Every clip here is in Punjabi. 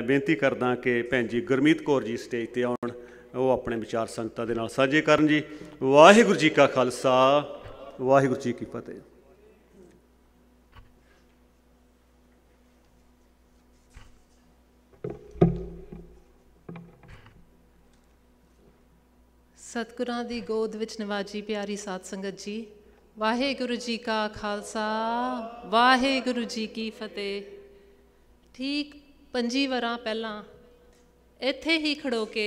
ਬੇਨਤੀ ਕਰਦਾ ਕਿ ਭੈਣ ਜੀ ਗੁਰਮੀਤ ਕੌਰ ਜੀ ਸਟੇਜ 'ਤੇ ਆਉਣ, ਉਹ ਆਪਣੇ ਵਿਚਾਰ ਸੰਗਤਾਂ ਦੇ ਨਾਲ ਸਾਂਝੇ ਕਰਨ ਜੀ। ਵਾਹਿਗੁਰੂ ਜੀ ਕਾ ਖਾਲਸਾ, ਵਾਹਿਗੁਰੂ ਜੀ ਕੀ ਫਤਿਹ। ਸਤਿਗੁਰਾਂ ਦੀ ਗੋਦ ਵਿੱਚ ਨਿਵਾਜੀ ਪਿਆਰੀ ਸਾਧ ਸੰਗਤ ਜੀ, ਵਾਹਿਗੁਰੂ ਜੀ ਕਾ ਖਾਲਸਾ, ਵਾਹਿਗੁਰੂ ਜੀ ਕੀ ਫਤਿਹ। ਠੀਕ 25 ਵਰ੍ਹਾਂ ਪਹਿਲਾਂ ਇੱਥੇ ਹੀ ਖੜੋ ਕੇ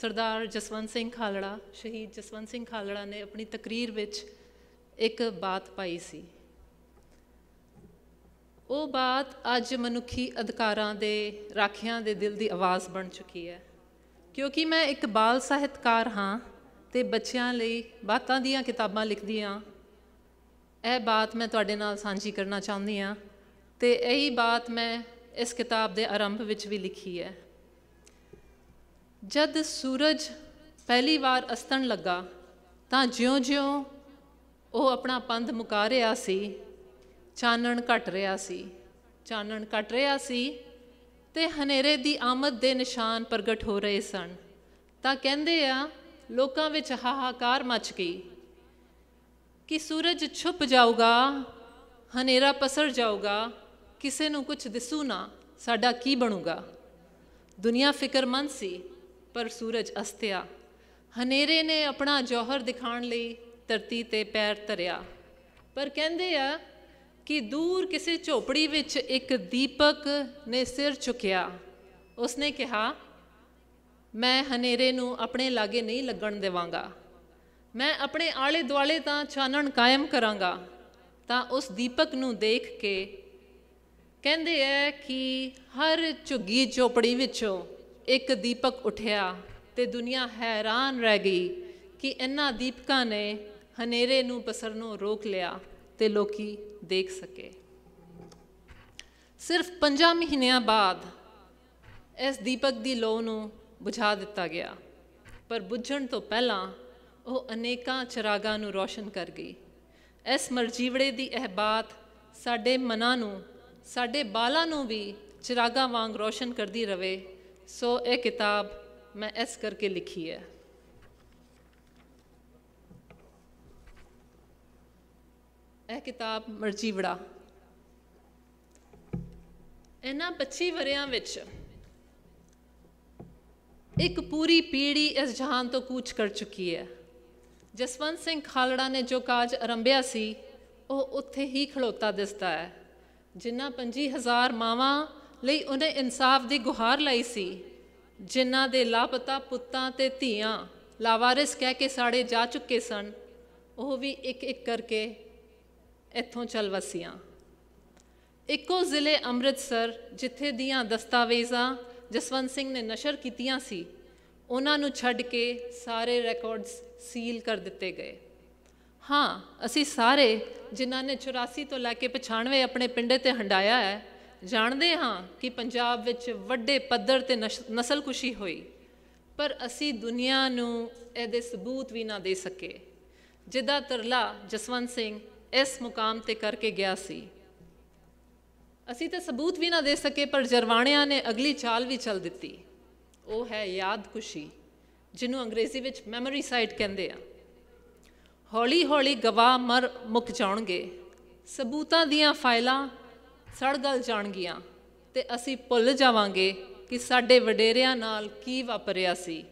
ਸਰਦਾਰ ਜਸਵੰਤ ਸਿੰਘ ਖਾਲੜਾ, ਸ਼ਹੀਦ ਜਸਵੰਤ ਸਿੰਘ ਖਾਲੜਾ ਨੇ ਆਪਣੀ ਤਕਰੀਰ ਵਿੱਚ ਇੱਕ ਬਾਤ ਪਾਈ ਸੀ। ਉਹ ਬਾਤ ਅੱਜ ਮਨੁੱਖੀ ਅਧਿਕਾਰਾਂ ਦੇ ਰਾਖਿਆਂ ਦੇ ਦਿਲ ਦੀ ਆਵਾਜ਼ ਬਣ ਚੁੱਕੀ ਹੈ। ਕਿਉਂਕਿ ਮੈਂ ਇੱਕ ਬਾਲ ਸਾਹਿਤਕਾਰ ਹਾਂ ਅਤੇ ਬੱਚਿਆਂ ਲਈ ਬਾਤਾਂ ਦੀਆਂ ਕਿਤਾਬਾਂ ਲਿਖਦੀ ਹਾਂ। ਇਹ ਬਾਤ ਮੈਂ ਤੁਹਾਡੇ ਨਾਲ ਸਾਂਝੀ ਕਰਨਾ ਚਾਹੁੰਦੀ ਹਾਂ ਅਤੇ ਇਹੀ ਬਾਤ ਮੈਂ ਇਸ ਕਿਤਾਬ ਦੇ ਆਰੰਭ ਵਿੱਚ ਵੀ ਲਿਖੀ ਹੈ। ਜਦ ਸੂਰਜ ਪਹਿਲੀ ਵਾਰ ਅਸਤਣ ਲੱਗਾ ਤਾਂ ਜਿਉਂ-ਜਿਉਂ ਉਹ ਆਪਣਾ ਪੰਧ ਮੁਕਾ ਰਿਹਾ ਸੀ, ਚਾਨਣ ਘਟ ਰਿਹਾ ਸੀ, ਚਾਨਣ ਘਟ ਰਿਹਾ ਸੀ ਅਤੇ ਹਨੇਰੇ ਦੀ ਆਮਦ ਦੇ ਨਿਸ਼ਾਨ ਪ੍ਰਗਟ ਹੋ ਰਹੇ ਸਨ। ਤਾਂ ਕਹਿੰਦੇ ਆ ਲੋਕਾਂ ਵਿੱਚ ਹਾਹਾਕਾਰ ਮਚ ਗਈ ਕਿ ਸੂਰਜ ਛੁਪ ਜਾਊਗਾ, ਹਨੇਰਾ ਪਸਰ ਜਾਊਗਾ, ਕਿਸੇ ਨੂੰ ਕੁਛ ਦਿਸੂ ਨਾ, ਸਾਡਾ ਕੀ ਬਣੂਗਾ। ਦੁਨੀਆ ਫਿਕਰਮੰਦ ਸੀ ਪਰ ਸੂਰਜ ਅਸਤਿਆ। ਹਨੇਰੇ ਨੇ ਆਪਣਾ ਜੌਹਰ ਦਿਖਾਉਣ ਲਈ ਧਰਤੀ 'ਤੇ ਪੈਰ ਧਰਿਆ। ਪਰ ਕਹਿੰਦੇ ਆ ਕਿ ਦੂਰ ਕਿਸੇ ਝੋਪੜੀ ਵਿੱਚ ਇੱਕ ਦੀਪਕ ਨੇ ਸਿਰ ਚੁੱਕਿਆ। ਉਸਨੇ ਕਿਹਾ, ਮੈਂ ਹਨੇਰੇ ਨੂੰ ਆਪਣੇ ਲਾਗੇ ਨਹੀਂ ਲੱਗਣ ਦੇਵਾਂਗਾ, ਮੈਂ ਆਪਣੇ ਆਲੇ ਦੁਆਲੇ ਤਾਂ ਚਾਨਣ ਕਾਇਮ ਕਰਾਂਗਾ। ਤਾਂ ਉਸ ਦੀਪਕ ਨੂੰ ਦੇਖ ਕੇ ਕਹਿੰਦੇ ਹੈ ਕਿ ਹਰ ਝੁੱਗੀ ਝੋਪੜੀ ਵਿੱਚੋਂ ਇੱਕ ਦੀਪਕ ਉੱਠਿਆ ਅਤੇ ਦੁਨੀਆ ਹੈਰਾਨ ਰਹਿ ਗਈ ਕਿ ਇਹਨਾਂ ਦੀਪਕਾਂ ਨੇ ਹਨੇਰੇ ਨੂੰ ਪਸਰਨੋਂ ਰੋਕ ਲਿਆ ਅਤੇ ਲੋਕੀ ਦੇਖ ਸਕੇ। ਸਿਰਫ 5 ਮਹੀਨਿਆਂ ਬਾਅਦ ਇਸ ਦੀਪਕ ਦੀ ਲੋ ਨੂੰ ਬੁਝਾ ਦਿੱਤਾ ਗਿਆ, ਪਰ ਬੁੱਝਣ ਤੋਂ ਪਹਿਲਾਂ ਉਹ ਅਨੇਕਾਂ ਚਿਰਾਗਾਂ ਨੂੰ ਰੋਸ਼ਨ ਕਰ ਗਈ। ਇਸ ਮਰਜੀਵੜੇ ਦੀ ਇਹ ਬਾਤ ਸਾਡੇ ਮਨਾਂ ਨੂੰ, ਸਾਡੇ ਬਾਲਾਂ ਨੂੰ ਵੀ ਚਿਰਾਗਾਂ ਵਾਂਗ ਰੋਸ਼ਨ ਕਰਦੀ ਰਹੇ। ਸੋ ਇਹ ਕਿਤਾਬ ਮੈਂ ਇਸ ਕਰਕੇ ਲਿਖੀ ਹੈ। ਇਹ ਕਿਤਾਬ ਮਰਜੀਵੜਾ। ਇਹਨਾਂ 25 ਵਰ੍ਹਿਆਂ ਵਿੱਚ ਇੱਕ ਪੂਰੀ ਪੀੜ੍ਹੀ ਇਸ ਜਹਾਨ ਤੋਂ ਕੂਚ ਕਰ ਚੁੱਕੀ ਹੈ। ਜਸਵੰਤ ਸਿੰਘ ਖਾਲੜਾ ਨੇ ਜੋ ਕਾਜ ਆਰੰਭਿਆ ਸੀ ਉਹ ਉੱਥੇ ਹੀ ਖਲੋਤਾ ਦਿਸਦਾ ਹੈ। ਜਿਨ੍ਹਾਂ 25,000 ਮਾਵਾਂ ਲਈ ਉਹਨੇ ਇਨਸਾਫ ਦੀ ਗੁਹਾਰ ਲਾਈ ਸੀ, ਜਿਨ੍ਹਾਂ ਦੇ ਲਾਪਤਾ ਪੁੱਤਾਂ ਅਤੇ ਧੀਆਂ ਲਾਵਾਰਿਸ ਕਹਿ ਕੇ ਸਾੜੇ ਜਾ ਚੁੱਕੇ ਸਨ, ਉਹ ਵੀ ਇੱਕ ਇੱਕ ਕਰਕੇ ਇੱਥੋਂ ਚੱਲ ਵਸੀਆਂ। ਇੱਕੋ ਜ਼ਿਲ੍ਹੇ ਅੰਮ੍ਰਿਤਸਰ ਜਿੱਥੇ ਦੀਆਂ ਦਸਤਾਵੇਜ਼ਾਂ ਜਸਵੰਤ ਸਿੰਘ ਨੇ ਨਸ਼ਰ ਕੀਤੀਆਂ ਸੀ, ਉਹਨਾਂ ਨੂੰ ਛੱਡ ਕੇ ਸਾਰੇ ਰੈਕੋਰਡਸ ਸੀਲ ਕਰ ਦਿੱਤੇ ਗਏ। ਹਾਂ, ਅਸੀਂ ਸਾਰੇ ਜਿਨ੍ਹਾਂ ਨੇ 84 ਤੋਂ ਲੈ ਕੇ 95 ਆਪਣੇ ਪਿੰਡੇ 'ਤੇ ਹੰਡਾਇਆ ਹੈ, ਜਾਣਦੇ ਹਾਂ ਕਿ ਪੰਜਾਬ ਵਿੱਚ ਵੱਡੇ ਪੱਧਰ 'ਤੇ ਨਸਲਕੁਸ਼ੀ ਹੋਈ, ਪਰ ਅਸੀਂ ਦੁਨੀਆ ਨੂੰ ਇਹਦੇ ਸਬੂਤ ਵੀ ਨਾ ਦੇ ਸਕੇ, ਜਿੱਦਾਂ ਤਰਲਾ ਜਸਵੰਤ ਸਿੰਘ ਇਸ ਮੁਕਾਮ 'ਤੇ ਕਰਕੇ ਗਿਆ ਸੀ। ਅਸੀਂ ਤਾਂ ਸਬੂਤ ਵੀ ਨਾ ਦੇ ਸਕੇ, ਪਰ ਜਰਵਾਣਿਆਂ ਨੇ ਅਗਲੀ ਚਾਲ ਵੀ ਚੱਲ ਦਿੱਤੀ। ਉਹ ਹੈ ਯਾਦਕੁਸ਼ੀ, ਜਿਹਨੂੰ ਅੰਗਰੇਜ਼ੀ ਵਿੱਚ ਮੈਮੋਰੀਸਾਈਡ ਕਹਿੰਦੇ ਆ। ਹੌਲੀ ਹੌਲੀ ਗਵਾਹ ਮਰ ਮੁੱਕ ਜਾਣਗੇ, ਸਬੂਤਾਂ ਦੀਆਂ ਫਾਈਲਾਂ ਸੜ ਗਲ ਜਾਣਗੀਆਂ ਅਤੇ ਅਸੀਂ ਭੁੱਲ ਜਾਵਾਂਗੇ ਕਿ ਸਾਡੇ ਵਡੇਰਿਆਂ ਨਾਲ ਕੀ ਵਾਪਰਿਆ ਸੀ,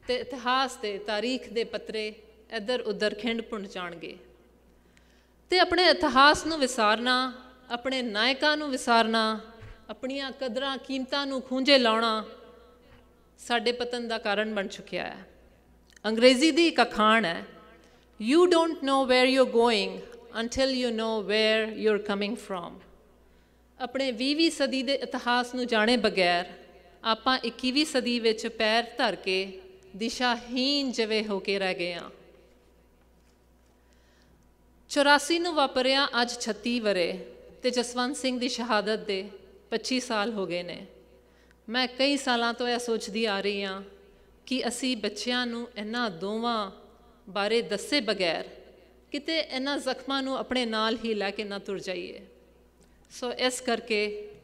ਅਤੇ ਇਤਿਹਾਸ ਦੇ ਤਾਰੀਖ ਦੇ ਪੱਤਰੇ ਇੱਧਰ ਉੱਧਰ ਖਿੰਡ ਪੁੰਡ ਜਾਣਗੇ। ਅਤੇ ਆਪਣੇ ਇਤਿਹਾਸ ਨੂੰ ਵਿਸਾਰਨਾ, ਆਪਣੇ ਨਾਇਕਾਂ ਨੂੰ ਵਿਸਾਰਨਾ, ਆਪਣੀਆਂ ਕਦਰਾਂ ਕੀਮਤਾਂ ਨੂੰ ਖੂੰਜੇ ਲਾਉਣਾ ਸਾਡੇ ਪਤਨ ਦਾ ਕਾਰਨ ਬਣ ਚੁੱਕਿਆ ਹੈ। ਅੰਗਰੇਜ਼ੀ ਦੀ ਇੱਕ ਅਖਾਣ ਹੈ, You don't know where you're going until you know where you're coming from। ਆਪਣੇ 20ਵੀਂ ਸਦੀ ਦੇ ਇਤਿਹਾਸ ਨੂੰ ਜਾਣੇ ਬਗੈਰ ਆਪਾਂ 21ਵੀਂ ਸਦੀ ਵਿੱਚ ਪੈਰ ਧਰ ਕੇ ਦਿਸ਼ਾਹੀਨ ਜਿਵੇਂ ਹੋ ਕੇ ਰਹਿ ਗਏ ਹਾਂ। 84 ਨੂੰ ਵਾਪਰਿਆ ਅੱਜ 36 ਵਰ੍ਹੇ ਅਤੇ ਜਸਵੰਤ ਸਿੰਘ ਦੀ ਸ਼ਹਾਦਤ ਦੇ 25 ਸਾਲ ਹੋ ਗਏ ਨੇ। ਮੈਂ ਕਈ ਸਾਲਾਂ ਤੋਂ ਇਹ ਸੋਚਦੀ ਆ ਰਹੀ ਹਾਂ ਕਿ ਅਸੀਂ ਬੱਚਿਆਂ ਨੂੰ ਇਹਨਾਂ ਦੋਵਾਂ ਬਾਰੇ ਦੱਸੇ ਬਗੈਰ ਕਿਤੇ ਇਹਨਾਂ ਜ਼ਖਮਾਂ ਨੂੰ ਆਪਣੇ ਨਾਲ ਹੀ ਲੈ ਕੇ ਨਾ ਤੁਰ ਜਾਈਏ। ਸੋ ਇਸ ਕਰਕੇ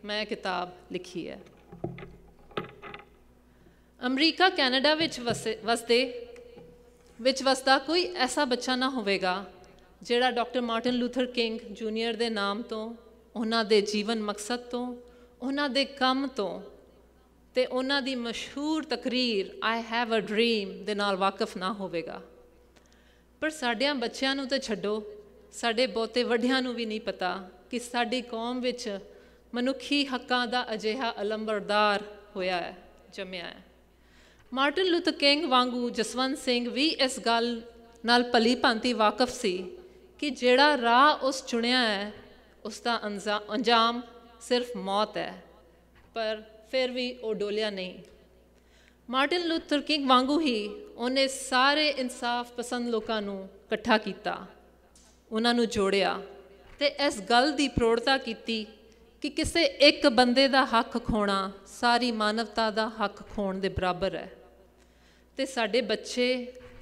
ਮੈਂ ਕਿਤਾਬ ਲਿਖੀ ਹੈ। ਅਮਰੀਕਾ ਕੈਨੇਡਾ ਵਿੱਚ ਵਸਦਾ ਕੋਈ ਐਸਾ ਬੱਚਾ ਨਾ ਹੋਵੇਗਾ ਜਿਹੜਾ doctor Martin Luther king junior ਦੇ ਨਾਮ ਤੋਂ, ਉਹਨਾਂ ਦੇ ਜੀਵਨ ਮਕਸਦ ਤੋਂ, ਉਹਨਾਂ ਦੇ ਕੰਮ ਤੋਂ ਤੇ ਉਹਨਾਂ ਦੀ ਮਸ਼ਹੂਰ ਤਕਰੀਰ ਆਈ ਹੈਵ ਅ ਡਰੀਮ ਦੇ ਨਾਲ ਵਾਕਿਫ ਨਾ ਹੋਵੇਗਾ। ਪਰ ਸਾਡਿਆਂ ਬੱਚਿਆਂ ਨੂੰ ਤਾਂ ਛੱਡੋ, ਸਾਡੇ ਬਹੁਤੇ ਵੱਡਿਆਂ ਨੂੰ ਵੀ ਨਹੀਂ ਪਤਾ ਕਿ ਸਾਡੀ ਕੌਮ ਵਿੱਚ ਮਨੁੱਖੀ ਹੱਕਾਂ ਦਾ ਅਜਿਹਾ ਅਲੰਬਰਦਾਰ ਹੋਇਆ ਹੈ, ਜੰਮਿਆ ਹੈ। ਮਾਰਟਨ ਲੂਥਰ ਕਿੰਗ ਵਾਂਗੂ ਜਸਵੰਤ ਸਿੰਘ ਵੀ ਇਸ ਗੱਲ ਨਾਲ ਭਲੀ ਭਾਂਤੀ ਵਾਕਿਫ ਸੀ ਕਿ ਜਿਹੜਾ ਰਾਹ ਉਸ ਚੁਣਿਆ ਹੈ ਉਸ ਦਾ ਅੰਜਾਮ ਸਿਰਫ ਮੌਤ ਹੈ, ਪਰ ਫਿਰ ਵੀ ਉਹ ਡੋਲਿਆ ਨਹੀਂ। ਮਾਰਟਨ ਲੂਥਰ ਕਿੰਗ ਵਾਂਗੂ ਹੀ ਉਹਨੇ ਸਾਰੇ ਇਨਸਾਫ ਪਸੰਦ ਲੋਕਾਂ ਨੂੰ ਇਕੱਠਾ ਕੀਤਾ, ਉਹਨਾਂ ਨੂੰ ਜੋੜਿਆ ਅਤੇ ਇਸ ਗੱਲ ਦੀ ਪ੍ਰੋੜਤਾ ਕੀਤੀ ਕਿ ਕਿਸੇ ਇੱਕ ਬੰਦੇ ਦਾ ਹੱਕ ਖੋਣਾ ਸਾਰੀ ਮਾਨਵਤਾ ਦਾ ਹੱਕ ਖੋਣ ਦੇ ਬਰਾਬਰ ਹੈ। ਅਤੇ ਸਾਡੇ ਬੱਚੇ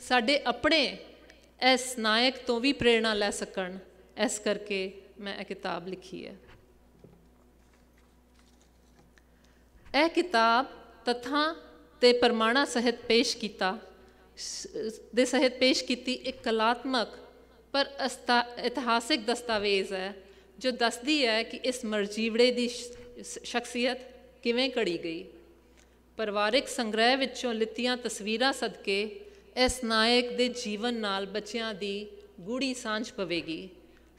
ਸਾਡੇ ਆਪਣੇ ਇਸ ਨਾਇਕ ਤੋਂ ਵੀ ਪ੍ਰੇਰਣਾ ਲੈ ਸਕਣ, ਇਸ ਕਰਕੇ ਮੈਂ ਇਹ ਕਿਤਾਬ ਲਿਖੀ ਹੈ। ਇਹ ਕਿਤਾਬ ਤੱਥਾਂ ਤੇ ਪ੍ਰਮਾਣਾਂ ਸਹਿਤ ਪੇਸ਼ ਕੀਤੀ ਇੱਕ ਕਲਾਤਮਕ ਪਰ ਇਤਿਹਾਸਿਕ ਦਸਤਾਵੇਜ਼ ਹੈ ਜੋ ਦੱਸਦੀ ਹੈ ਕਿ ਇਸ ਮਰਜੀਵੜੇ ਦੀ ਸ਼ਖਸੀਅਤ ਕਿਵੇਂ ਘੜੀ ਗਈ। ਪਰਿਵਾਰਿਕ ਸੰਗ੍ਰਹਿ ਵਿੱਚੋਂ ਲਿੱਤੀਆਂ ਤਸਵੀਰਾਂ ਸਦਕੇ ਇਸ ਨਾਇਕ ਦੇ ਜੀਵਨ ਨਾਲ ਬੱਚਿਆਂ ਦੀ ਗੂੜੀ ਸਾਂਝ ਪਵੇਗੀ।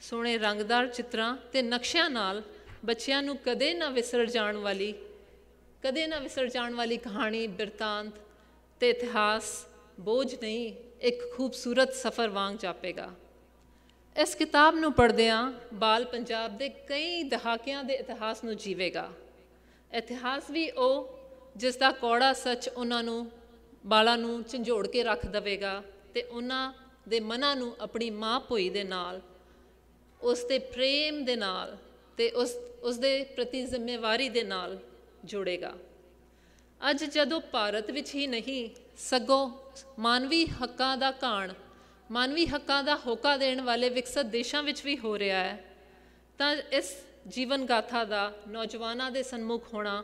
ਸੋਹਣੇ ਰੰਗਦਾਰ ਚਿੱਤਰਾਂ ਅਤੇ ਨਕਸ਼ਿਆਂ ਨਾਲ ਬੱਚਿਆਂ ਨੂੰ ਕਦੇ ਨਾ ਵਿਸਰ ਜਾਣ ਵਾਲੀ ਕਹਾਣੀ, ਬਿਰਤਾਂਤ ਅਤੇ ਇਤਿਹਾਸ ਬੋਝ ਨਹੀਂ, ਇੱਕ ਖੂਬਸੂਰਤ ਸਫ਼ਰ ਵਾਂਗ ਜਾਪੇਗਾ। ਇਸ ਕਿਤਾਬ ਨੂੰ ਪੜ੍ਹਦਿਆਂ ਬਾਲ ਪੰਜਾਬ ਦੇ ਕਈ ਦਹਾਕਿਆਂ ਦੇ ਇਤਿਹਾਸ ਨੂੰ ਜੀਵੇਗਾ। ਇਤਿਹਾਸ ਵੀ ਉਹ ਜਿਸ ਦਾ ਕੌੜਾ ਸੱਚ ਉਹਨਾਂ ਨੂੰ ਬਾਲਾਂ ਨੂੰ ਝੰਜੋੜ ਕੇ ਰੱਖ ਦੇਵੇਗਾ ਅਤੇ ਉਹਨਾਂ ਦੇ ਮਨਾਂ ਨੂੰ ਆਪਣੀ ਮਾਂ ਭੋਈ ਦੇ ਨਾਲ, ਉਸ ਦੇ ਪ੍ਰੇਮ ਦੇ ਨਾਲ ਅਤੇ ਉਸ ਦੇ ਪ੍ਰਤੀ ਜ਼ਿੰਮੇਵਾਰੀ ਦੇ ਨਾਲ ਜੋੜੇਗਾ। ਅੱਜ ਜਦੋਂ ਭਾਰਤ ਵਿੱਚ ਹੀ ਨਹੀਂ ਸਗੋਂ ਮਾਨਵੀ ਹੱਕਾਂ ਦਾ ਘਾਣ, ਮਾਨਵੀ ਹੱਕਾਂ ਦਾ ਹੋਕਾ ਦੇਣ ਵਾਲੇ ਵਿਕਸਿਤ ਦੇਸ਼ਾਂ ਵਿੱਚ ਵੀ ਹੋ ਰਿਹਾ ਹੈ, ਤਾਂ ਇਸ ਜੀਵਨ ਗਾਥਾ ਦਾ ਨੌਜਵਾਨਾਂ ਦੇ ਸਨਮੁਖ ਹੋਣਾ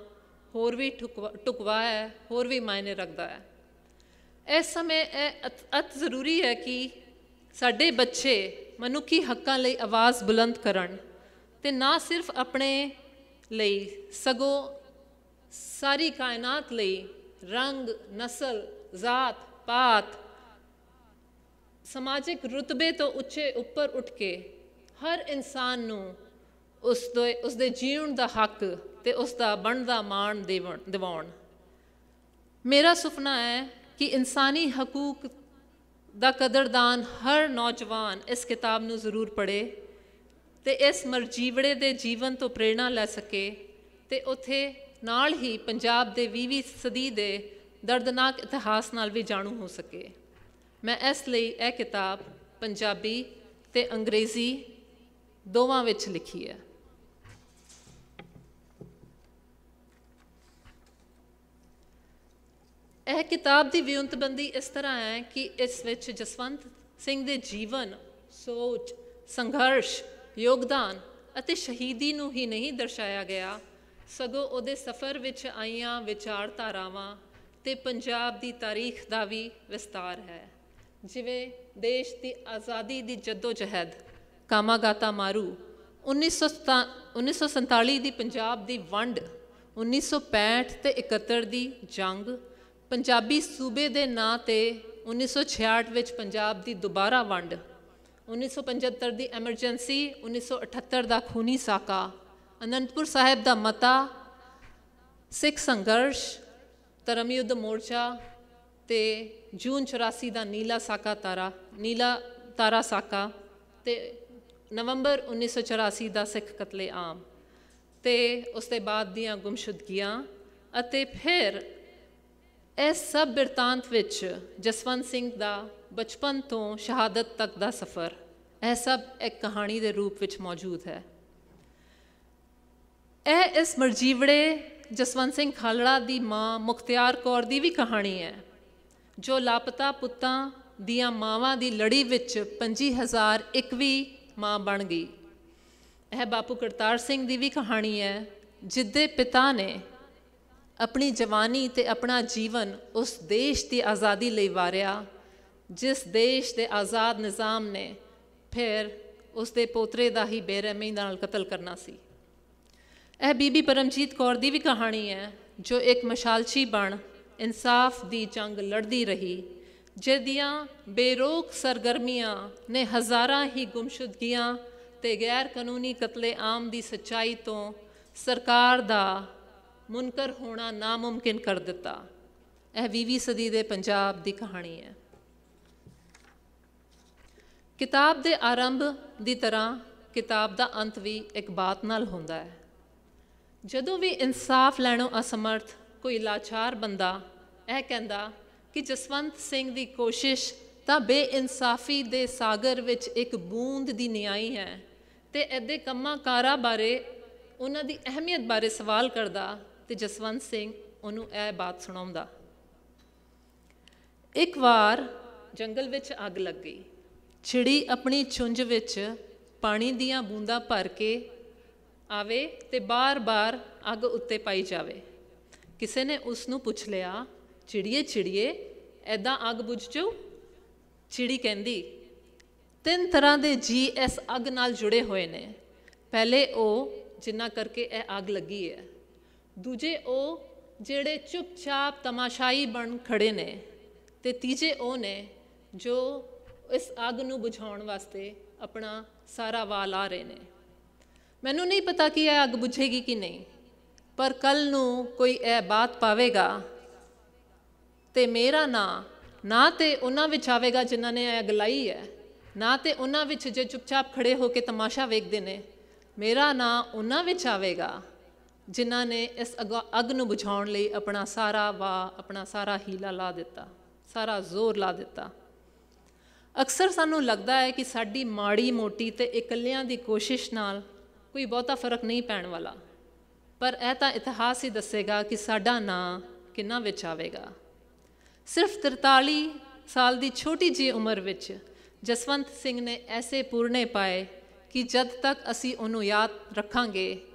ਹੋਰ ਵੀ ਢੁਕਵਾਂ ਹੈ, ਹੋਰ ਵੀ ਮਾਇਨੇ ਰੱਖਦਾ ਹੈ। ਇਸ ਸਮੇਂ ਇਹ ਅਤ ਜ਼ਰੂਰੀ ਹੈ ਕਿ ਸਾਡੇ ਬੱਚੇ ਮਨੁੱਖੀ ਹੱਕਾਂ ਲਈ ਆਵਾਜ਼ ਬੁਲੰਦ ਕਰਨ ਅਤੇ ਨਾ ਸਿਰਫ ਆਪਣੇ ਲਈ ਸਗੋਂ ਸਾਰੀ ਕਾਇਨਾਤ ਲਈ ਰੰਗ, ਨਸਲ, ਜ਼ਾਤ ਪਾਤ, ਸਮਾਜਿਕ ਰੁਤਬੇ ਤੋਂ ਉੱਪਰ ਉੱਠ ਕੇ ਹਰ ਇਨਸਾਨ ਨੂੰ ਉਸਦੇ ਜੀਉਣ ਦਾ ਹੱਕ ਅਤੇ ਉਸਦਾ ਬਣਦਾ ਮਾਣ ਦਿਵਾਉਣ। ਮੇਰਾ ਸੁਪਨਾ ਹੈ ਕਿ ਇਨਸਾਨੀ ਹਕੂਕ ਦਾ ਕਦਰਦਾਨ ਹਰ ਨੌਜਵਾਨ ਇਸ ਕਿਤਾਬ ਨੂੰ ਜ਼ਰੂਰ ਪੜ੍ਹੇ ਅਤੇ ਇਸ ਮਰਜੀਵੜੇ ਦੇ ਜੀਵਨ ਤੋਂ ਪ੍ਰੇਰਣਾ ਲੈ ਸਕੇ ਅਤੇ ਉੱਥੇ ਨਾਲ ਹੀ ਪੰਜਾਬ ਦੇ 20ਵੀਂ ਸਦੀ ਦੇ ਦਰਦਨਾਕ ਇਤਿਹਾਸ ਨਾਲ ਵੀ ਜਾਣੂ ਹੋ ਸਕੇ। ਮੈਂ ਇਸ ਲਈ ਇਹ ਕਿਤਾਬ ਪੰਜਾਬੀ ਅਤੇ ਅੰਗਰੇਜ਼ੀ ਦੋਵਾਂ ਵਿੱਚ ਲਿਖੀ ਹੈ। ਇਹ ਕਿਤਾਬ ਦੀ ਵਿਉਂਤਬੰਦੀ ਇਸ ਤਰ੍ਹਾਂ ਹੈ ਕਿ ਇਸ ਵਿੱਚ ਜਸਵੰਤ ਸਿੰਘ ਦੇ ਜੀਵਨ, ਸੋਚ, ਸੰਘਰਸ਼, ਯੋਗਦਾਨ ਅਤੇ ਸ਼ਹੀਦੀ ਨੂੰ ਹੀ ਨਹੀਂ ਦਰਸਾਇਆ ਗਿਆ, ਸਗੋਂ ਉਹਦੇ ਸਫ਼ਰ ਵਿੱਚ ਆਈਆਂ ਵਿਚਾਰਧਾਰਾਵਾਂ ਅਤੇ ਪੰਜਾਬ ਦੀ ਤਾਰੀਖ ਦਾ ਵੀ ਵਿਸਤਾਰ ਹੈ। ਜਿਵੇਂ ਦੇਸ਼ ਦੀ ਆਜ਼ਾਦੀ ਦੀ ਜੱਦੋ-ਜਹਿਦ, ਕਾਮਾਗਾਤਾ ਮਾਰੂ, 1947 ਦੀ ਪੰਜਾਬ ਦੀ ਵੰਡ, 1965 ਅਤੇ 71 ਦੀ ਜੰਗ, ਪੰਜਾਬੀ ਸੂਬੇ ਦੇ ਨਾਂ 'ਤੇ 1966 ਵਿੱਚ ਪੰਜਾਬ ਦੀ ਦੁਬਾਰਾ ਵੰਡ, 1975 ਦੀ ਐਮਰਜੈਂਸੀ, 1978 ਦਾ ਖੂਨੀ ਸਾਕਾ, ਅਨੰਦਪੁਰ ਸਾਹਿਬ ਦਾ ਮਤਾ, ਸਿੱਖ ਸੰਘਰਸ਼, ਧਰਮ ਯੁੱਧ ਮੋਰਚਾ ਅਤੇ ਜੂਨ 84 ਦਾ ਨੀਲਾ ਤਾਰਾ ਸਾਕਾ ਅਤੇ ਨਵੰਬਰ 1984 ਦਾ ਸਿੱਖ ਕਤਲੇਆਮ ਅਤੇ ਉਸ ਤੋਂ ਬਾਅਦ ਦੀਆਂ ਗੁੰਮਸ਼ੁਦਗੀਆਂ ਅਤੇ ਫਿਰ ਇਸ ਸਭ ਬਿਰਤਾਂਤ ਵਿੱਚ ਜਸਵੰਤ ਸਿੰਘ ਦਾ ਬਚਪਨ ਤੋਂ ਸ਼ਹਾਦਤ ਤੱਕ ਦਾ ਸਫ਼ਰ, ਇਹ ਸਭ ਇੱਕ ਕਹਾਣੀ ਦੇ ਰੂਪ ਵਿੱਚ ਮੌਜੂਦ ਹੈ। ਇਹ ਇਸ ਮਰਜੀਵੜੇ ਜਸਵੰਤ ਸਿੰਘ ਖਾਲੜਾ ਦੀ ਮਾਂ ਮੁਖਤਿਆਰ ਕੌਰ ਦੀ ਵੀ ਕਹਾਣੀ ਹੈ, ਜੋ ਲਾਪਤਾ ਪੁੱਤਾਂ ਦੀਆਂ ਮਾਵਾਂ ਦੀ ਲੜੀ ਵਿੱਚ 25,001ਵੀਂ ਮਾਂ ਬਣ ਗਈ। ਇਹ ਬਾਪੂ ਕਰਤਾਰ ਸਿੰਘ ਦੀ ਵੀ ਕਹਾਣੀ ਹੈ, ਜਿਹਦੇ ਪਿਤਾ ਨੇ ਆਪਣੀ ਜਵਾਨੀ ਤੇ ਆਪਣਾ ਜੀਵਨ ਉਸ ਦੇਸ਼ ਦੀ ਆਜ਼ਾਦੀ ਲਈ ਵਾਰਿਆ ਜਿਸ ਦੇਸ਼ ਦੇ ਆਜ਼ਾਦ ਨਿਜ਼ਾਮ ਨੇ ਫਿਰ ਉਸ ਦੇ ਪੋਤਰੇ ਦਾ ਹੀ ਬੇਰਹਿਮੀ ਨਾਲ ਕਤਲ ਕਰਨਾ ਸੀ। ਇਹ ਬੀਬੀ ਪਰਮਜੀਤ ਕੌਰ ਦੀ ਵੀ ਕਹਾਣੀ ਹੈ, ਜੋ ਇੱਕ ਮਸ਼ਾਲਚੀ ਬਣ ਇਨਸਾਫ ਦੀ ਜੰਗ ਲੜਦੀ ਰਹੀ, ਜਿਹਦੀਆਂ ਬੇਰੋਕ ਸਰਗਰਮੀਆਂ ਨੇ ਹਜ਼ਾਰਾਂ ਹੀ ਗੁੰਮਸ਼ੁਦਗੀਆਂ ਤੇ ਗੈਰ ਕਾਨੂੰਨੀ ਕਤਲੇ-ਆਮ ਦੀ ਸੱਚਾਈ ਤੋਂ ਸਰਕਾਰ ਦਾ ਮੁਨਕਰ ਹੋਣਾ ਨਾਮੁਮਕਿਨ ਕਰ ਦਿੱਤਾ। ਇਹ 20ਵੀਂ ਸਦੀ ਦੇ ਪੰਜਾਬ ਦੀ ਕਹਾਣੀ ਹੈ। ਕਿਤਾਬ ਦੇ ਆਰੰਭ ਦੀ ਤਰ੍ਹਾਂ ਕਿਤਾਬ ਦਾ ਅੰਤ ਵੀ ਇੱਕ ਬਾਤ ਨਾਲ ਹੁੰਦਾ ਹੈ। ਜਦੋਂ ਵੀ ਇਨਸਾਫ ਲੈਣੋਂ ਅਸਮਰਥ ਕੋਈ ਲਾਚਾਰ ਬੰਦਾ ਇਹ ਕਹਿੰਦਾ ਕਿ ਜਸਵੰਤ ਸਿੰਘ ਦੀ ਕੋਸ਼ਿਸ਼ ਤਾਂ ਬੇਇਨਸਾਫੀ ਦੇ ਸਾਗਰ ਵਿੱਚ ਇੱਕ ਬੂੰਦ ਦੀ ਨਿਆਈ ਹੈ, ਤੇ ਇਹਦੇ ਕੰਮਾਂ ਕਾਰਾਂ ਬਾਰੇ ਉਹਨਾਂ ਦੀ ਅਹਿਮੀਅਤ ਬਾਰੇ ਸਵਾਲ ਕਰਦਾ, ਤੇ ਜਸਵੰਤ ਸਿੰਘ ਉਹਨੂੰ ਇਹ ਬਾਤ ਸੁਣਾਉਂਦਾ। ਇੱਕ ਵਾਰ ਜੰਗਲ ਵਿੱਚ ਅੱਗ ਲੱਗ ਗਈ। ਚਿੜੀ ਆਪਣੀ ਚੁੰਝ ਵਿੱਚ ਪਾਣੀ ਦੀਆਂ ਬੂੰਦਾਂ ਭਰ ਕੇ ਆਵੇ ਤੇ ਬਾਰ-ਬਾਰ ਅੱਗ ਉੱਤੇ ਪਾਈ ਜਾਵੇ। ਕਿਸੇ ਨੇ ਉਸ ਨੂੰ ਪੁੱਛ ਲਿਆ, ਚਿੜੀਏ ਚਿੜੀਏ ਐਦਾਂ ਅੱਗ ਬੁਝ ਜਾਊ? ਚਿੜੀ ਕਹਿੰਦੀ, 3 ਤਰ੍ਹਾਂ ਦੇ ਜੀ ਇਸ ਅੱਗ ਨਾਲ ਜੁੜੇ ਹੋਏ ਨੇ। ਪਹਿਲੇ ਉਹ ਜਿਨ੍ਹਾਂ ਕਰਕੇ ਇਹ ਅੱਗ ਲੱਗੀ ਹੈ, ਦੂਜੇ ਉਹ ਜਿਹੜੇ ਚੁੱਪਚਾਪ ਤਮਾਸ਼ਾਈ ਬਣ ਖੜੇ ਨੇ, ਤੇ ਤੀਜੇ ਉਹ ਨੇ ਜੋ ਇਸ ਅੱਗ ਨੂੰ ਬੁਝਾਉਣ ਵਾਸਤੇ ਆਪਣਾ ਸਾਰਾ ਵਾਹ ਲਾ ਰਹੇ ਨੇ। ਮੈਨੂੰ ਨਹੀਂ ਪਤਾ ਕਿ ਇਹ ਅੱਗ ਬੁਝੇਗੀ ਕਿ ਨਹੀਂ, ਪਰ ਕੱਲ੍ਹ ਨੂੰ ਕੋਈ ਇਹ ਬਾਤ ਪਾਵੇਗਾ ਤੇ ਮੇਰਾ ਨਾਂ ਨਾ ਤੇ ਉਹਨਾਂ ਵਿੱਚ ਆਵੇਗਾ ਜਿਨ੍ਹਾਂ ਨੇ ਇਹ ਅੱਗ ਲਾਈ ਹੈ, ਨਾ ਤੇ ਉਹਨਾਂ ਵਿੱਚ ਜੇ ਚੁੱਪਚਾਪ ਖੜੇ ਹੋ ਕੇ ਤਮਾਸ਼ਾ ਵੇਖਦੇ ਨੇ। ਮੇਰਾ ਨਾਂ ਉਹਨਾਂ ਵਿੱਚ ਆਵੇਗਾ ਜਿਨ੍ਹਾਂ ਨੇ ਇਸ ਅੱਗ ਨੂੰ ਬੁਝਾਉਣ ਲਈ ਆਪਣਾ ਸਾਰਾ ਵਾਹ, ਆਪਣਾ ਸਾਰਾ ਹੀਲਾ ਲਾ ਦਿੱਤਾ, ਸਾਰਾ ਜ਼ੋਰ ਲਾ ਦਿੱਤਾ। ਅਕਸਰ ਸਾਨੂੰ ਲੱਗਦਾ ਹੈ ਕਿ ਸਾਡੀ ਮਾੜੀ ਮੋਟੀ ਤੇ ਇਕੱਲਿਆਂ ਦੀ ਕੋਸ਼ਿਸ਼ ਨਾਲ ਕੋਈ ਬਹੁਤਾ ਫਰਕ ਨਹੀਂ ਪੈਣ ਵਾਲਾ, ਪਰ ਇਹ ਤਾਂ ਇਤਿਹਾਸ ਹੀ ਦੱਸੇਗਾ ਕਿ ਸਾਡਾ ਨਾਂ ਕਿਹਨਾਂ ਵਿੱਚ ਆਵੇਗਾ। ਸਿਰਫ 43 ਸਾਲ ਦੀ ਛੋਟੀ ਜਿਹੀ ਉਮਰ ਵਿੱਚ ਜਸਵੰਤ ਸਿੰਘ ਨੇ ਐਸੇ ਪੂਰਨੇ ਪਾਏ ਕਿ ਜਦ ਤੱਕ ਅਸੀਂ ਉਹਨੂੰ ਯਾਦ ਰੱਖਾਂਗੇ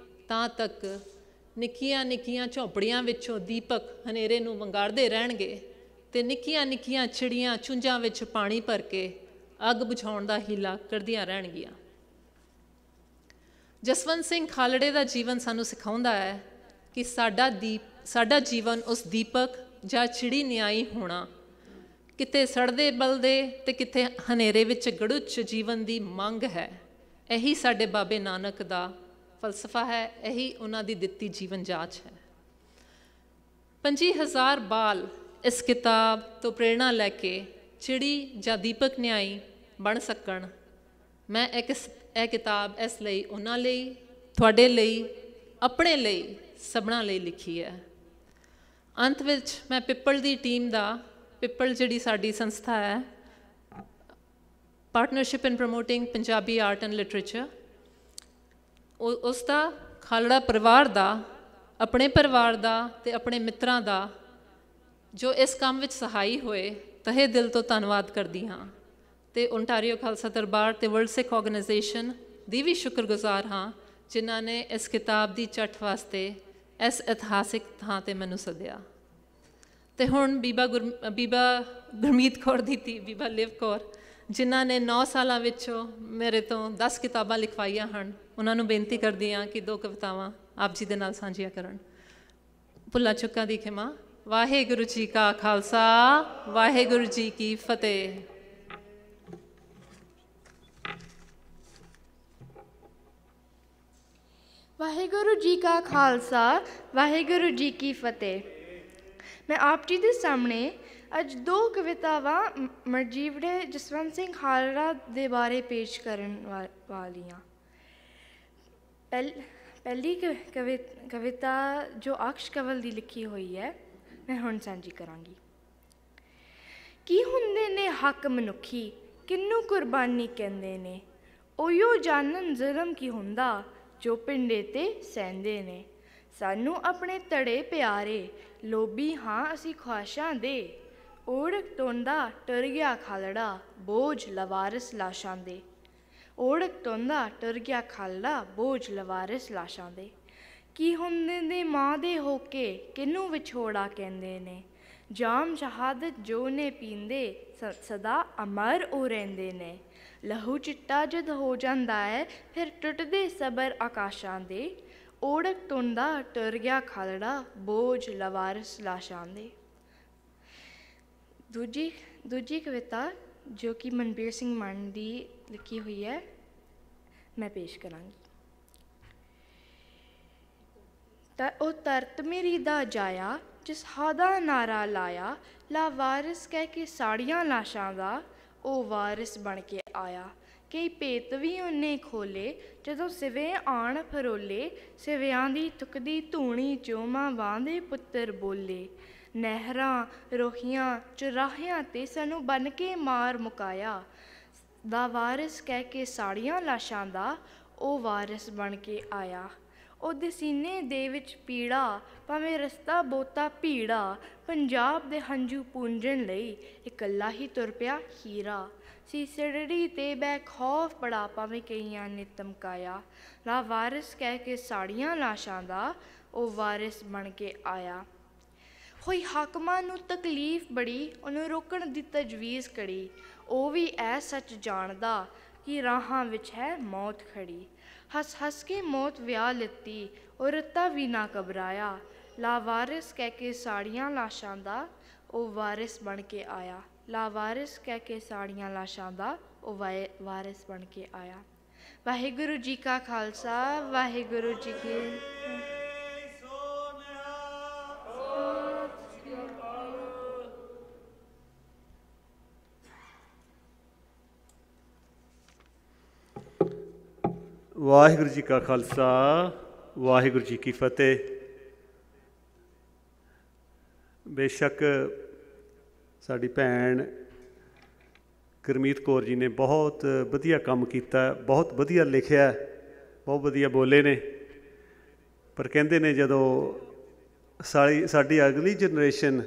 ਤਾਂ ਤੱਕ ਨਿੱਕੀਆਂ ਨਿੱਕੀਆਂ ਝੌਂਪੜੀਆਂ ਵਿੱਚੋਂ ਦੀਪਕ ਹਨੇਰੇ ਨੂੰ ਵੰਗਾਰਦੇ ਰਹਿਣਗੇ, ਤੇ ਨਿੱਕੀਆਂ ਨਿੱਕੀਆਂ ਚਿੜੀਆਂ ਚੁੰਝਾਂ ਵਿੱਚ ਪਾਣੀ ਭਰ ਕੇ ਅੱਗ ਬੁਝਾਉਣ ਦਾ ਹੀਲਾ ਕਰਦੀਆਂ ਰਹਿਣਗੀਆਂ। ਜਸਵੰਤ ਸਿੰਘ ਖਾਲੜੇ ਦਾ ਜੀਵਨ ਸਾਨੂੰ ਸਿਖਾਉਂਦਾ ਹੈ ਕਿ ਸਾਡਾ ਜੀਵਨ ਉਸ ਦੀਪਕ ਜਾਂ ਚਿੜੀ ਨਿਆਈ ਹੋਣਾ, ਕਿਤੇ ਸੜਦੇ ਬਲਦੇ ਤੇ ਕਿਤੇ ਹਨੇਰੇ ਵਿੱਚ ਗੜੁੱਚ ਜੀਵਨ ਦੀ ਮੰਗ ਹੈ। ਇਹੀ ਸਾਡੇ ਬਾਬੇ ਨਾਨਕ ਦਾ ਫਲਸਫਾ ਹੈ, ਇਹੀ ਉਹਨਾਂ ਦੀ ਦਿੱਤੀ ਜੀਵਨ ਜਾਚ ਹੈ। 25,000 ਬਾਲ ਇਸ ਕਿਤਾਬ ਤੋਂ ਪ੍ਰੇਰਣਾ ਲੈ ਕੇ ਚਿੜੀ ਜਾਂ ਦੀਪਕ ਨਿਆਈ ਬਣ ਸਕਣ। ਮੈਂ ਇਹ ਕਿਤਾਬ ਇਸ ਲਈ ਉਹਨਾਂ ਲਈ, ਤੁਹਾਡੇ ਲਈ, ਆਪਣੇ ਲਈ, ਸਭਨਾਂ ਲਈ ਲਿਖੀ ਹੈ। ਅੰਤ ਵਿੱਚ ਮੈਂ ਪਿੱਪਲ ਦੀ ਟੀਮ ਦਾ, ਪਿੱਪਲ ਜਿਹੜੀ ਸਾਡੀ ਸੰਸਥਾ ਹੈ, partnership in promoting Punjabi art and literature, ਉਸ ਦਾ, ਖਾਲੜਾ ਪਰਿਵਾਰ ਦਾ, ਆਪਣੇ ਪਰਿਵਾਰ ਦਾ ਤੇ ਆਪਣੇ ਮਿੱਤਰਾਂ ਦਾ ਜੋ ਇਸ ਕੰਮ ਵਿੱਚ ਸਹਾਈ ਹੋਏ, ਤਹੇ ਦਿਲ ਤੋਂ ਧੰਨਵਾਦ ਕਰਦੀ ਹਾਂ। ਤੇ ਓਨਟਾਰੀਓ ਖਾਲਸਾ ਦਰਬਾਰ ਤੇ ਵਰਲਡ ਸਿੱਖ ਆਰਗੇਨਾਈਜੇਸ਼ਨ ਦੀ ਵੀ ਸ਼ੁਕਰਗੁਜ਼ਾਰ ਹਾਂ, ਜਿਨ੍ਹਾਂ ਨੇ ਇਸ ਕਿਤਾਬ ਦੀ ਚੱਟ ਵਾਸਤੇ ਇਸ ਇਤਿਹਾਸਿਕ ਥਾਂ 'ਤੇ ਮੈਨੂੰ ਸੱਦਿਆ। ਤੇ ਹੁਣ ਬੀਬਾ ਗੁਰਮੀਤ ਕੌਰ ਦੀ ਧੀ ਬੀਬਾ ਲਿਵ ਕੌਰ, ਜਿਨ੍ਹਾਂ ਨੇ 9 ਸਾਲਾਂ ਵਿੱਚੋਂ ਮੇਰੇ ਤੋਂ 10 ਕਿਤਾਬਾਂ ਲਿਖਵਾਈਆਂ ਹਨ, ਉਹਨਾਂ ਨੂੰ ਬੇਨਤੀ ਕਰਦੀ ਹਾਂ ਕਿ 2 ਕਵਿਤਾਵਾਂ ਆਪ ਜੀ ਦੇ ਨਾਲ ਸਾਂਝੀਆਂ ਕਰਨ। ਭੁੱਲਾਂ ਚੁੱਕਾਂ ਦੀ ਖਿਮਾ। ਵਾਹਿਗੁਰੂ ਜੀ ਕਾ ਖਾਲਸਾ, ਵਾਹਿਗੁਰੂ ਜੀ ਕੀ ਫਤਿਹ। ਵਾਹਿਗੁਰੂ ਜੀ ਕਾ ਖਾਲਸਾ, ਵਾਹਿਗੁਰੂ ਜੀ ਕੀ ਫਤਿਹ। ਮੈਂ ਆਪ ਜੀ ਦੇ ਸਾਹਮਣੇ ਅੱਜ 2 ਕਵਿਤਾਵਾਂ ਮਰਜੀਵੜੇ ਜਸਵੰਤ ਸਿੰਘ ਖਾਲੜਾ ਦੇ ਬਾਰੇ ਪੇਸ਼ ਕਰਨ ਵਾਲੀ ਹਾਂ। ਪਹਿਲੀ ਕਵਿਤਾ ਜੋ ਅਕਸ਼ ਕਵਲ ਦੀ ਲਿਖੀ ਹੋਈ ਹੈ, ਮੈਂ ਹੁਣ ਸਾਂਝੀ ਕਰਾਂਗੀ। ਕੀ ਹੁੰਦੇ ਨੇ ਹੱਕ ਮਨੁੱਖੀ, ਕਿਹਨੂੰ ਕੁਰਬਾਨੀ ਕਹਿੰਦੇ ਨੇ, ਉਹੀਓ ਜਾਣਨ ਜ਼ੁਲਮ ਕੀ ਹੁੰਦਾ ਜੋ ਪਿੰਡੇ 'ਤੇ ਸਹਿੰਦੇ ਨੇ। ਸਾਨੂੰ ਆਪਣੇ ਧੜੇ ਪਿਆਰੇ, ਲੋਭੀ ਹਾਂ ਅਸੀਂ ਖੁਆਇਸ਼ਾਂ ਦੇ, ਓੜਕ ਟੋਂਦਾ ਟੁਰ ਗਿਆ ਖਾਲੜਾ, ਬੋਝ ਲਵਾਰਿਸ ਲਾਸ਼ਾਂ ਦੇ। ਓੜਕ ਟੋਂਦਾ ਟੁਰ ਗਿਆ ਖਾਲੜਾ, ਬੋਝ ਲਵਾਰਿਸ ਲਾਸ਼ਾਂ ਦੇ। ਕੀ ਹੁੰਦੇ ਨੇ ਮਾਂ ਦੇ ਹੋ ਕੇ ਕਿਹਨੂੰ ਵਿਛੋੜਾ ਕਹਿੰਦੇ ਨੇ। ਜਾਮ ਸ਼ਹਾਦਤ ਜੋ ਨੇ ਪੀਂਦੇ ਸਦਾ ਅਮਰ ਉਹ ਰਹਿੰਦੇ ਨੇ। ਲਹੂ ਚਿੱਟਾ ਜਦ ਹੋ ਜਾਂਦਾ ਹੈ ਫਿਰ ਟੁੱਟਦੇ ਸਬਰ ਆਕਾਸ਼ਾਂ ਦੇ। ਓੜਕ ਤੁੰਦਾ ਟੁਰ ਗਿਆ ਖਾਲੜਾ ਬੋਝ ਲਵਾਰਸ ਲਾਸ਼ਾਂ ਦੇ। ਦੂਜੀ ਕਵਿਤਾ ਜੋ ਕਿ ਮਨਬੀਰ ਸਿੰਘ ਮਾਨ ਦੀ ਲਿਖੀ ਹੋਈ ਹੈ ਮੈਂ ਪੇਸ਼ ਕਰਾਂਗੀ। ਉਹ ਤਰਤ ਮੇਰੀ ਦਾ ਜਾਇਆ ਜਿਸ ਹਾਦਾ ਨਾਰਾ ਲਾਇਆ। ਲਾ ਵਾਰਿਸ ਕਹਿ ਕੇ ਸਾੜੀਆਂ ਲਾਸ਼ਾਂ ਦਾ ਉਹ ਵਾਰਿਸ ਬਣ ਕੇ ਆਇਆ। ਕਈ ਭੇਤ ਵੀ ਉਹਨੇ ਖੋਲੇ ਜਦੋਂ ਸਿਵੇ ਆਣ ਫਰੋਲੇ। ਸਿਵਿਆਂ ਦੀ ਤੁਕਦੀ ਧੂਣੀ ਚੋਂ ਮਾਂ ਦੇ ਪੁੱਤਰ ਬੋਲੇ। ਨਹਿਰਾਂ ਰੋਹੀਆਂ ਚੁਰਾਹਿਆਂ 'ਤੇ ਸਾਨੂੰ ਬਨ ਕੇ ਮਾਰ ਮੁਕਾਇਆ। ਦਾ ਵਾਰਿਸ ਕਹਿ ਕੇ ਸਾੜੀਆਂ ਲਾਸ਼ਾਂ ਦਾ ਉਹ ਵਾਰਿਸ ਬਣ ਕੇ ਆਇਆ। ਉਹਦੇ ਸੀਨੇ ਦੇ ਵਿੱਚ ਪੀੜਾ ਭਾਵੇਂ ਰਸਤਾ ਬਹੁਤਾ ਭੀੜਾ। ਪੰਜਾਬ ਦੇ ਹੰਝੂ ਪੂੰਝਣ ਲਈ ਇਕੱਲਾ ਹੀ ਤੁਰ ਪਿਆ ਹੀਰਾ। ਸੀ ਸਿੜੜੀ 'ਤੇ ਬੇਖੌਫ ਬੜਾ ਭਾਵੇਂ ਕਈਆਂ ਨੇ ਧਮਕਾਇਆ। ਲਾ ਵਾਰਿਸ ਕਹਿ ਕੇ ਸਾੜੀਆਂ ਲਾਸ਼ਾਂ ਦਾ ਉਹ ਵਾਰਿਸ ਬਣ ਕੇ ਆਇਆ। ਹੋਈ ਹਾਕਮਾਂ ਨੂੰ ਤਕਲੀਫ ਬੜੀ ਉਹਨੂੰ ਰੋਕਣ ਦੀ ਤਜਵੀਜ਼ ਕਰੀ। ਉਹ ਵੀ ਇਹ ਸੱਚ ਜਾਣਦਾ ਕਿ ਰਾਹਾਂ ਵਿੱਚ ਹੈ ਮੌਤ ਖੜੀ। ਹੱਸ ਹੱਸ ਕੇ ਮੌਤ ਵਿਆਹ ਲਿੱਤੀ ਉਹ ਰੱਤਾ ਵੀ ਨਾ ਘਬਰਾਇਆ। ਲਾ ਵਾਰਿਸ ਕਹਿ ਕੇ ਸਾੜੀਆਂ ਲਾਸ਼ਾਂ ਦਾ ਉਹ ਵਾਰਿਸ ਬਣ ਕੇ ਆਇਆ। ਲਾ ਵਾਰਿਸ ਕਹਿ ਕੇ ਸਾੜੀਆਂ ਲਾਸ਼ਾਂ ਦਾ ਉਹ ਵਾਰਿਸ ਬਣ ਕੇ ਆਇਆ। ਵਾਹਿਗੁਰੂ ਜੀ ਕਾ ਖਾਲਸਾ ਵਾਹਿਗੁਰੂ ਜੀ ਕੀ ਵਾਹਿਗੁਰੂ ਜੀ ਕਾ ਖਾਲਸਾ ਵਾਹਿਗੁਰੂ ਜੀ ਕੀ ਫਤਿਹ। ਬੇਸ਼ੱਕ ਸਾਡੀ ਭੈਣ ਗੁਰਮੀਤ ਕੌਰ ਜੀ ਨੇ ਬਹੁਤ ਵਧੀਆ ਕੰਮ ਕੀਤਾ, ਬਹੁਤ ਵਧੀਆ ਲਿਖਿਆ, ਬਹੁਤ ਵਧੀਆ ਬੋਲੇ ਨੇ। ਪਰ ਕਹਿੰਦੇ ਨੇ ਜਦੋਂ ਸਾਡੀ ਅਗਲੀ ਜਨਰੇਸ਼ਨ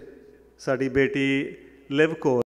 ਸਾਡੀ ਬੇਟੀ ਲਿਵ ਕੌਰ